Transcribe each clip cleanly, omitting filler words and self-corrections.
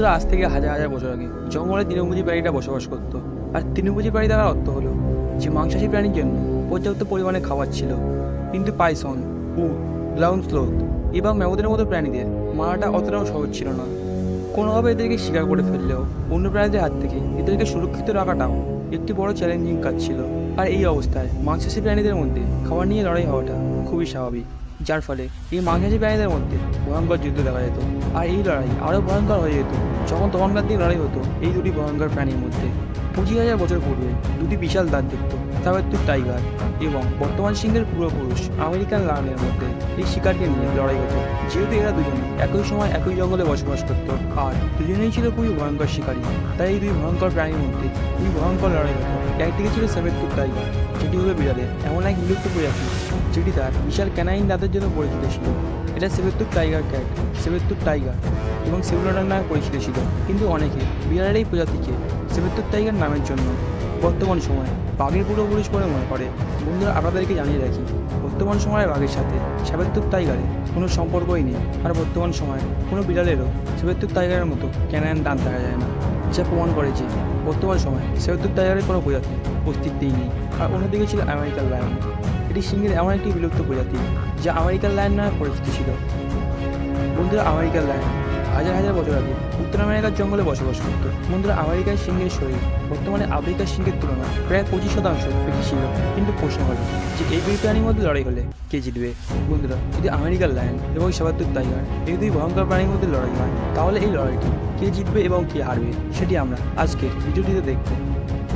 বন্ধুরা, আজ থেকে হাজার হাজার বছর আগে জঙ্গলে তৃণভোজী প্রাণীরা বসবাস করত। আর তৃণভোজী প্রাণী দ্বারা অর্থ হলো যে মাংসাশী প্রাণীর জন্য পর্যাপ্ত পরিমাণে খাবার ছিল, কিন্তু পাইসন, উট, গ্রাউন্ড স্লোথ এবং ম্যামথের মতো প্রাণীদের মারাটা অতটাও সহজ ছিল না। কোনোভাবে এদেরকে শিকার করে ফেললেও অন্য প্রাণীদের হাত থেকে এদেরকে সুরক্ষিত রাখাটাও একটি বড় চ্যালেঞ্জিং কাজ ছিল। আর এই অবস্থায় মাংসাশী প্রাণীদের মধ্যে খাবার নিয়ে লড়াই হওয়াটা খুবই স্বাভাবিক, যার ফলে এই মাংসাশী প্রাণীদের মধ্যে ভয়ঙ্কর যুদ্ধ দেখা যেত। আর এই লড়াই আরও ভয়ঙ্কর হয়ে যেত যখন তখনকার দিন লড়াই হতো এই দুটি ভয়ঙ্কর প্রাণীর মধ্যে। 25,000 বছর পূর্বে দুটি বিশাল দাঁতযুক্ত সাবেতুর টাইগার এবং বর্তমান সিংহের পূর্বপুরুষ আমেরিকান লায়নের মধ্যে এই শিকারকে নিয়ে লড়াই হতো। যেহেতু এরা দুজনে একই সময় একই জঙ্গলে বসবাস করত আর দুজনেই ছিল খুবই ভয়ঙ্কর শিকারী, তাই এই দুই ভয়ঙ্কর প্রাণীর মধ্যে খুবই ভয়ঙ্কর লড়াই হতো। একদিকে ছিল সাবেতুর টাইগার, যেটি হলো বিড়ালের এমন এক বিলুপ্ত প্রজাতি যেটি তার বিশাল ক্যানাইন দাঁতের জন্য পরিচিত ছিল। এটা সেবেতুর টাইগার ক্যাট, সেবেতুর টাইগার এবং সেবুলাটার নামে পরিচিত ছিল, কিন্তু অনেকে বিড়ালের এই প্রজাতিকে সেবেতুর টাইগার নামের জন্য বর্তমান সময়ে বাঘের পূর্বপুরুষ বলে মনে করে। বন্ধুরা, আপনাদেরকে জানিয়ে রাখি, বর্তমান সময়ের বাঘের সাথে সেবেতুর টাইগারের কোনো সম্পর্কই নেই। আর বর্তমান সময়ে কোনো বিড়ালেরও সেবেতুর টাইগারের মতো ক্যানাইন দাঁত দেখা যায় না, যা প্রমাণ করে যে বর্তমান সময়ে সেবেতুর টাইগারের কোনো প্রজাতি অস্তিত্বই নেই। আর অন্যদিকে ছিল আমেরিকান লায়ন। এটি সিংহের এমন একটি বিলুপ্ত প্রজাতি যা আমেরিকান লায়ন নামে পরিচিত ছিল। বন্ধুরা, আমেরিকান লায়ন হাজার হাজার বছর আগে উত্তর আমেরিকার জঙ্গলে বসবাস করত। বন্ধুরা, আমেরিকার সিংহের শরীর বর্তমানে আফ্রিকার সিংহের তুলনায় প্রায় 25% বেশি ছিল। কিন্তু প্রশ্ন হলো যে এই দুই প্রাণীর মধ্যে লড়াই হলে কে জিতবে? বন্ধুরা, যদি আমেরিকান লায়ন এবং সেবাতুর টাইগার এই দুই ভয়ঙ্কর প্রাণীর মধ্যে লড়াই হয়, তাহলে এই লড়াইটি কে জিতবে এবং কে হারবে সেটি আমরা আজকের ভিডিওটিতে দেখব।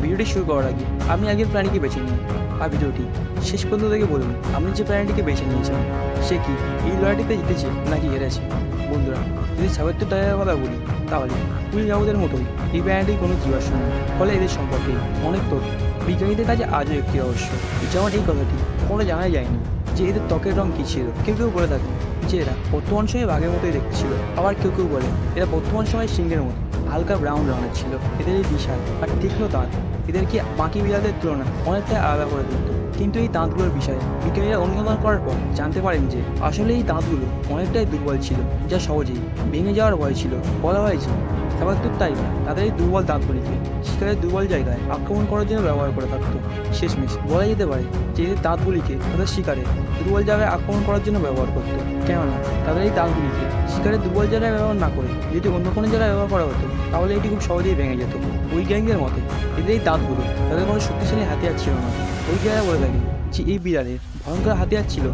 ভিডিওটি শুরু করার আগে আপনি আগের প্রাণীকে বেছে নিন আর ভিডিওটি শেষ পর্যন্ত দেখে বলুন আপনি যে প্রাণীটিকে বেছে নিয়েছেন সে কি এই লড়াইটিতে জিতেছে নাকি হেরেছে। বন্ধুরা, যদি সাবেতুর টাইগারের কথা বলি, তাহলে কুইল জাবুদের মতোই এই প্রাণীটির কোনো জীবাশ্ম নেই, ফলে এদের সম্পর্কে অনেক তথ্য বিজ্ঞানীদের কাছে আজও একটি রহস্য। যেমন এই কথাটি কখনো জানা যায়নি যে এদের ত্বকের রং কী ছিল। কেউ কেউ বলে থাকে যে এরা বর্তমান সময়ে বাঘের মতোই দেখতে ছিল, আবার কেউ কেউ বলে এরা বর্তমান সময়ে সিংহের মতো হালকা ব্রাউন রঙের ছিল। এদের এই বিশাল আর তীক্ষ্ণ দাঁত এদেরকে বাকি বিড়ালদের তুলনায় অনেকটাই আলাদা করে দিত। কিন্তু এই দাঁতগুলোর বিষয়ে বিজ্ঞানীরা অনুসন্ধান করার পর জানতে পারেন যে আসলে এই দাঁতগুলো অনেকটাই দুর্বল ছিল, যা সহজেই ভেঙে যাওয়ার ভয় ছিল। বলা হয় যে সেবাতুর টাইগার তাদের এই দুর্বল দাঁতগুলিকে শিকারের দুর্বল জায়গায় আক্রমণ করার জন্য ব্যবহার করে থাকতো। শেষমেশ বলা যেতে পারে যে এদের দাঁতগুলিকে তাদের শিকারের দুর্বল জায়গায় আক্রমণ করার জন্য ব্যবহার করতো। কেননা তাদের এই দাঁতগুলিকে শিকারের দুর্বল জায়গায় ব্যবহার না করে যদি অন্য কোনো জায়গায় ব্যবহার করা হতো, তাহলে এটি খুব সহজেই ভেঙে যেত। বৈজ্ঞানিকদের মতে এদের এই দাঁতগুলো তাদের কোনো শক্তিশালী হাতিয়ার ছিল না। বৈজ্ঞানিকরা বলে থাকে যে এই বিড়ালের ভয়ঙ্কর হাতিয়ার ছিল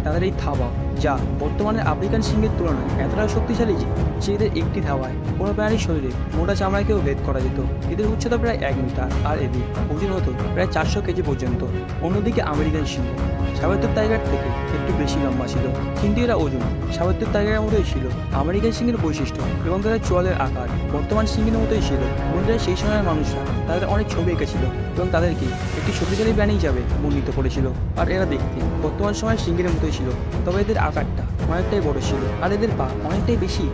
তাদের এই থাবা, যা বর্তমানে আফ্রিকান সিংহের তুলনায় এতটা শক্তিশালী যে এদের একটি থাবায় কোনো প্রাণীর শরীরে মোটা চামড়াকেও ভেদ করা যেত। এদের উচ্চতা প্রায় 1 মিটার আর এদের ওজন হতো প্রায় 400 কেজি পর্যন্ত। অন্যদিকে আমেরিকান সিংহ সাবেতুর টাইগার থেকে একটু বেশি লম্বা ছিল, কিন্তু এরা ওজন সাবেতুর টাইগারের মতোই ছিল। আমেরিকান সিংহের বৈশিষ্ট্য এবং তাদের চোয়ালের আকার বর্তমান সিংহের মতোই ছিল। বন্ধুরা, সেই সময়ের মানুষরা তাদের অনেক ছবি এঁকেছিল এবং তাদেরকে একটি শক্তিশালী প্রাণী হিসাবে বর্ণিত করেছিল। আর এরা দেখতে বর্তমান সময়ের সিংহের মতোই ছিল, তবে এদের আকারটা অনেকটাই বড় ছিল আর এদের পা অনেকটাই বেশি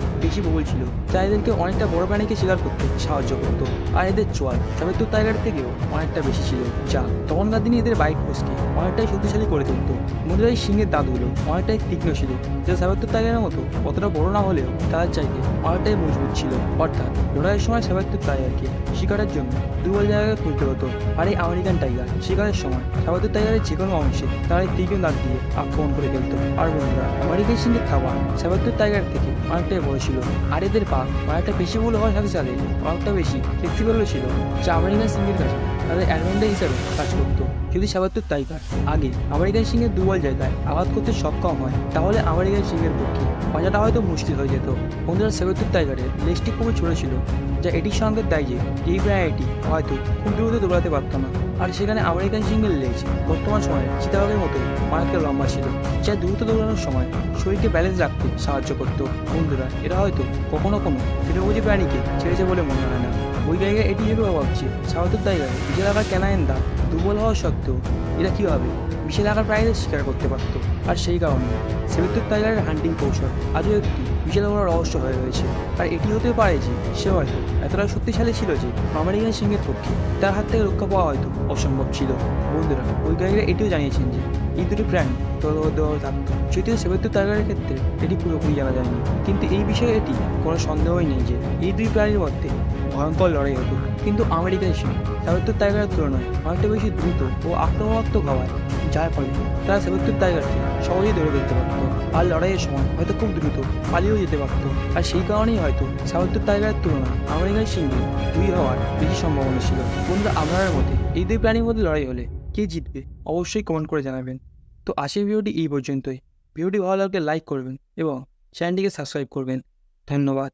প্রবল ছিল, যা এদেরকে অনেকটা বড় প্রাণীকে শিকার করতে সাহায্য করতো। আর এদের চোয়াল সাবেতুর টাইগার থেকেও অনেকটা বেশি ছিল, যা তখনকার দিনে এদের বাইক ফোর্সকে অনেকটাই শক্তিশালী করে তুলতো। বন্ধুরা, এই সিংহের দাঁতগুলো অনেকটাই তীক্ষ্ণ ছিল, যা সাবেতুর টাইগারের মতো অতটা বড় না হলেও তাদের চাইতে অনেকটাই মজবুত ছিল। অর্থাৎ লড়াইয়ের সময় সাবেতুর টাইগারকে শিকারের জন্য দুর্বল জায়গায় খুঁজতে হতো। আর এই আমেরিকান টাইগার শিকারের সময় সাবেতুর টাইগারের যে কোনো অংশে তারা এই তীক্ষ্ণ দাঁত দিয়ে আক্রমণ করে ফেলত। আর বন্ধুরা, আমেরিকান সিংহের থাবা সাবেতুর টাইগার থেকে অনেকটাই বড় ছিল আর এদের পা অনেকটা বেশি বড় হওয়ার সাথে সাথে অনেকটা বেশি ফ্লেক্সিবলও ছিল, যা আমেরিকান সিংহের কাছে তাদের অ্যাডভান্টেজ হিসাবে কাজ করতো। যদি সাবেতুর টাইগার আগে আমেরিকান সিংহের দুর্বল জায়গায় আঘাত করতে সক্ষম হয়, তাহলে আমেরিকান সিংহের পক্ষে বাঁচাটা হয়তো মুশকিল হয়ে যেত। বন্ধুরা, সাবেতুর টাইগারের লেজটি খুবই ছোট ছিল, যা এটির সঙ্গে দেয় যে এই প্রাণীটি হয়তো খুব দ্রুত দৌড়াতে পারত না। আর সেখানে আমেরিকান সিংহের লেজ বর্তমান সময়ে চিতাবাঘের মতোই অনেকটা লম্বা ছিল, যা দ্রুত দৌড়ানোর সময় শরীরকে ব্যালেন্স রাখতে সাহায্য করতো। বন্ধুরা, এরা হয়তো কখনো কোনো তৃণভোজী প্রাণীকে ছেড়েছে বলে মনে হয় না। বৈজ্ঞানিকরা এটি ভেবে ভাবছে সাবেতুর টাইগার বিশাল আকার ক্যানাইন দাঁত দুর্বল হওয়া সত্ত্বেও এরা কীভাবে বিশাল আকার প্রাণীদের শিকার করতে পারত। আর সেই কারণে সাবেতুর টাইগারের হান্টিং কৌশল আজও একটি বিশাল বড় রহস্য হয়ে রয়েছে। আর এটি হতে পারে যে সে হয়তো এতটা শক্তিশালী ছিল যে আমেরিকান সিংহের পক্ষে তার হাত থেকে রক্ষা পাওয়া হয়তো অসম্ভব ছিল। বন্ধুরা, বৈজ্ঞানিকরা এটিও জানিয়েছেন যে এই দুটি প্রাণী দলবদ্ধভাবে থাকতো। যদিও সেবাত্তর টাইগারের ক্ষেত্রে এটি পুরোপুরি জানা যায়নি, কিন্তু এই বিষয়ে এটি কোনো সন্দেহই নেই যে এই দুই প্রাণীর মধ্যে ভয়ঙ্কর লড়াই হতো। কিন্তু আমেরিকান সিংহ সেবাত্তর টাইগারের তুলনায় অনেকটা বেশি দ্রুত ও আক্রমণাত্মক হওয়ায়, যার ফলে তারা সেবাত্তর টাইগারকে সহজেই ধরে ফেলতে পারত আর লড়াইয়ের সময় হয়তো খুব দ্রুত পালিয়েও যেতে পারত। আর সেই কারণেই হয়তো সেবাত্তর টাইগারের তুলনায় আমেরিকান সিংহ দুই হওয়ার বেশি সম্ভাবনা ছিল। বন্ধুরা, আপনার মতে এই দুই প্রাণীর মধ্যে লড়াই হলে কে জিতবে অবশ্যই কমেন্ট করে জানাবেন। তো আজকের ভিডিওটি এই পর্যন্তই। ভিডিওটি ভালো লাগলে লাইক করবেন এবং চ্যানেলটিকে সাবস্ক্রাইব করবেন। ধন্যবাদ।